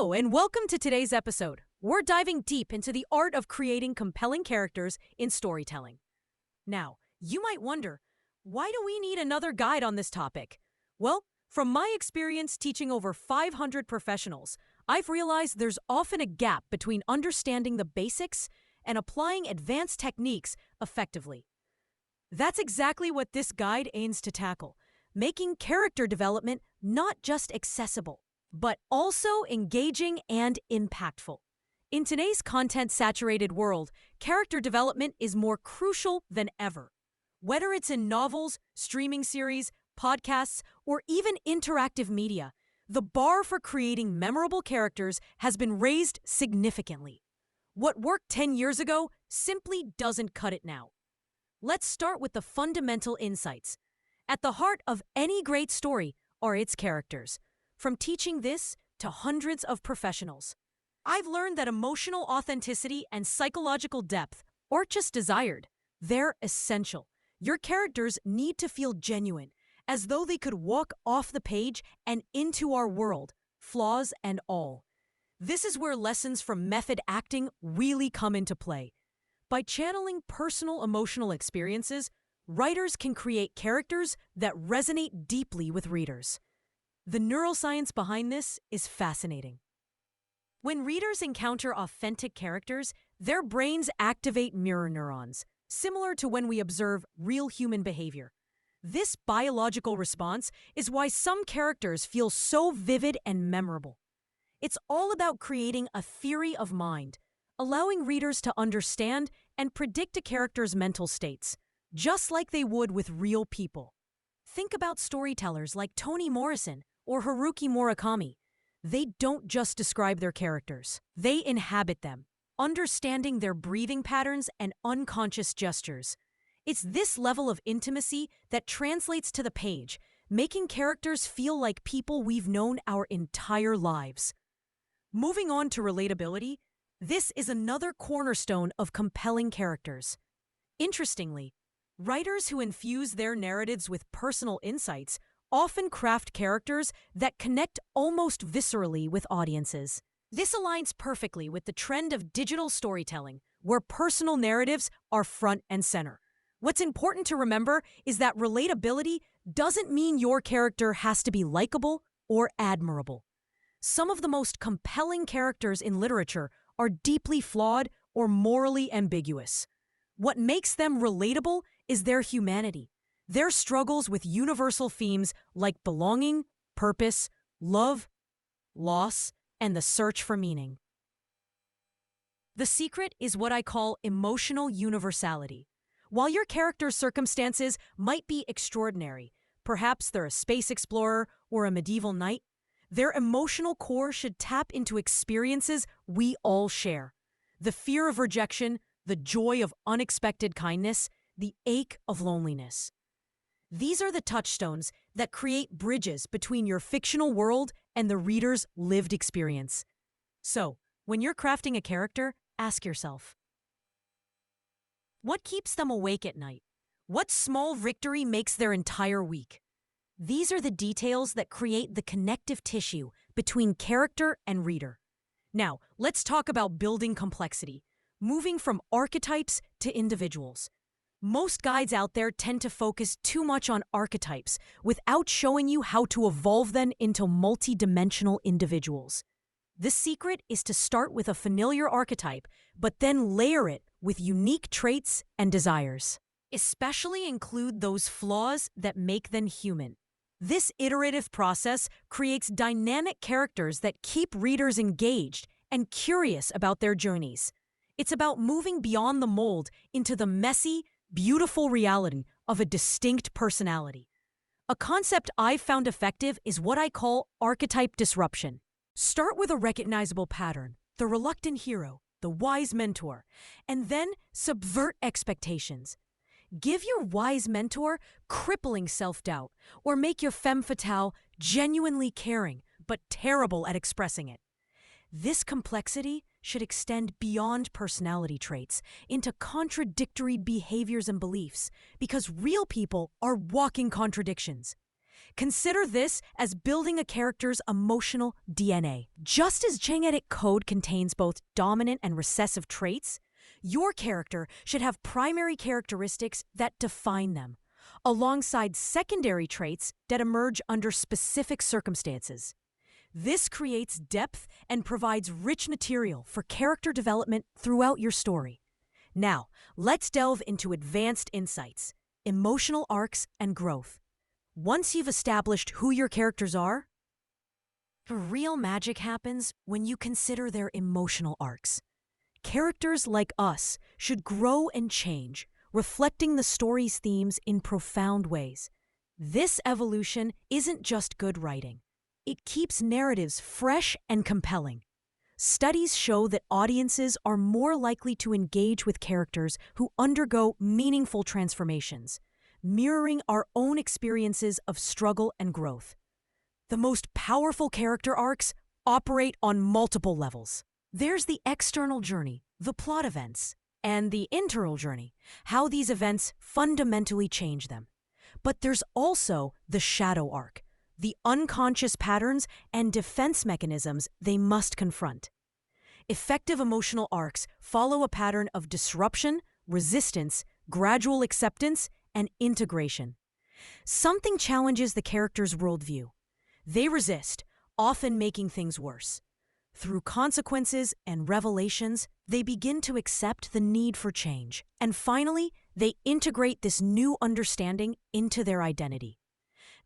Hello, and welcome to today's episode. We're diving deep into the art of creating compelling characters in storytelling. Now, you might wonder, why do we need another guide on this topic? Well, from my experience teaching over 500 professionals, I've realized there's often a gap between understanding the basics and applying advanced techniques effectively. That's exactly what this guide aims to tackle, making character development not just accessible, but also engaging and impactful. In today's content-saturated world, character development is more crucial than ever. Whether it's in novels, streaming series, podcasts, or even interactive media, the bar for creating memorable characters has been raised significantly. What worked 10 years ago simply doesn't cut it now. Let's start with the fundamental insights. At the heart of any great story are its characters. From teaching this to hundreds of professionals, I've learned that emotional authenticity and psychological depth aren't just desired, they're essential. Your characters need to feel genuine, as though they could walk off the page and into our world, flaws and all. This is where lessons from method acting really come into play. By channeling personal emotional experiences, writers can create characters that resonate deeply with readers. The neuroscience behind this is fascinating. When readers encounter authentic characters, their brains activate mirror neurons, similar to when we observe real human behavior. This biological response is why some characters feel so vivid and memorable. It's all about creating a theory of mind, allowing readers to understand and predict a character's mental states, just like they would with real people. Think about storytellers like Toni Morrison or Haruki Murakami. They don't just describe their characters, they inhabit them, understanding their breathing patterns and unconscious gestures. It's this level of intimacy that translates to the page, making characters feel like people we've known our entire lives. Moving on to relatability, this is another cornerstone of compelling characters. Interestingly, writers who infuse their narratives with personal insights often craft characters that connect almost viscerally with audiences. This aligns perfectly with the trend of digital storytelling, where personal narratives are front and center. What's important to remember is that relatability doesn't mean your character has to be likable or admirable. Some of the most compelling characters in literature are deeply flawed or morally ambiguous. What makes them relatable is their humanity, their struggles with universal themes like belonging, purpose, love, loss, and the search for meaning. The secret is what I call emotional universality. While your character's circumstances might be extraordinary, perhaps they're a space explorer or a medieval knight, their emotional core should tap into experiences we all share. The fear of rejection, the joy of unexpected kindness, the ache of loneliness. These are the touchstones that create bridges between your fictional world and the reader's lived experience. So, when you're crafting a character, ask yourself, what keeps them awake at night? What small victory makes their entire week? These are the details that create the connective tissue between character and reader. Now, let's talk about building complexity, moving from archetypes to individuals. Most guides out there tend to focus too much on archetypes without showing you how to evolve them into multi-dimensional individuals. The secret is to start with a familiar archetype, but then layer it with unique traits and desires. Especially include those flaws that make them human. This iterative process creates dynamic characters that keep readers engaged and curious about their journeys. It's about moving beyond the mold into the messy, beautiful reality of a distinct personality. A concept I've found effective is what I call archetype disruption. Start with a recognizable pattern, the reluctant hero, the wise mentor, and then subvert expectations. Give your wise mentor crippling self-doubt, or make your femme fatale genuinely caring, but terrible at expressing it. This complexity should extend beyond personality traits into contradictory behaviors and beliefs, because real people are walking contradictions. Consider this as building a character's emotional DNA. Just as genetic code contains both dominant and recessive traits, your character should have primary characteristics that define them, alongside secondary traits that emerge under specific circumstances. This creates depth and provides rich material for character development throughout your story. Now, let's delve into advanced insights, emotional arcs, and growth. Once you've established who your characters are, the real magic happens when you consider their emotional arcs. Characters like us should grow and change, reflecting the story's themes in profound ways. This evolution isn't just good writing. It keeps narratives fresh and compelling. Studies show that audiences are more likely to engage with characters who undergo meaningful transformations, mirroring our own experiences of struggle and growth. The most powerful character arcs operate on multiple levels. There's the external journey, the plot events, and the internal journey, how these events fundamentally change them. But there's also the shadow arc, the unconscious patterns and defense mechanisms they must confront. Effective emotional arcs follow a pattern of disruption, resistance, gradual acceptance, and integration. Something challenges the character's worldview. They resist, often making things worse. Through consequences and revelations, they begin to accept the need for change. And finally, they integrate this new understanding into their identity.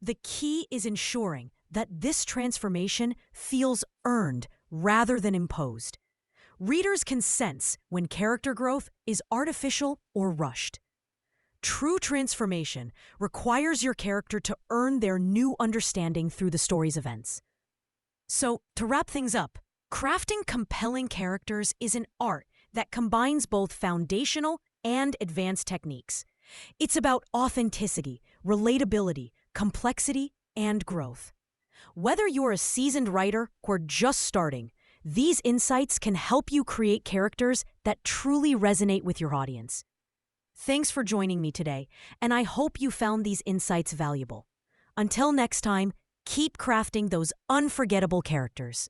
The key is ensuring that this transformation feels earned rather than imposed. Readers can sense when character growth is artificial or rushed. True transformation requires your character to earn their new understanding through the story's events. So, to wrap things up, crafting compelling characters is an art that combines both foundational and advanced techniques. It's about authenticity, relatability, complexity, and growth. Whether you're a seasoned writer or just starting, these insights can help you create characters that truly resonate with your audience. Thanks for joining me today, and I hope you found these insights valuable. Until next time, keep crafting those unforgettable characters.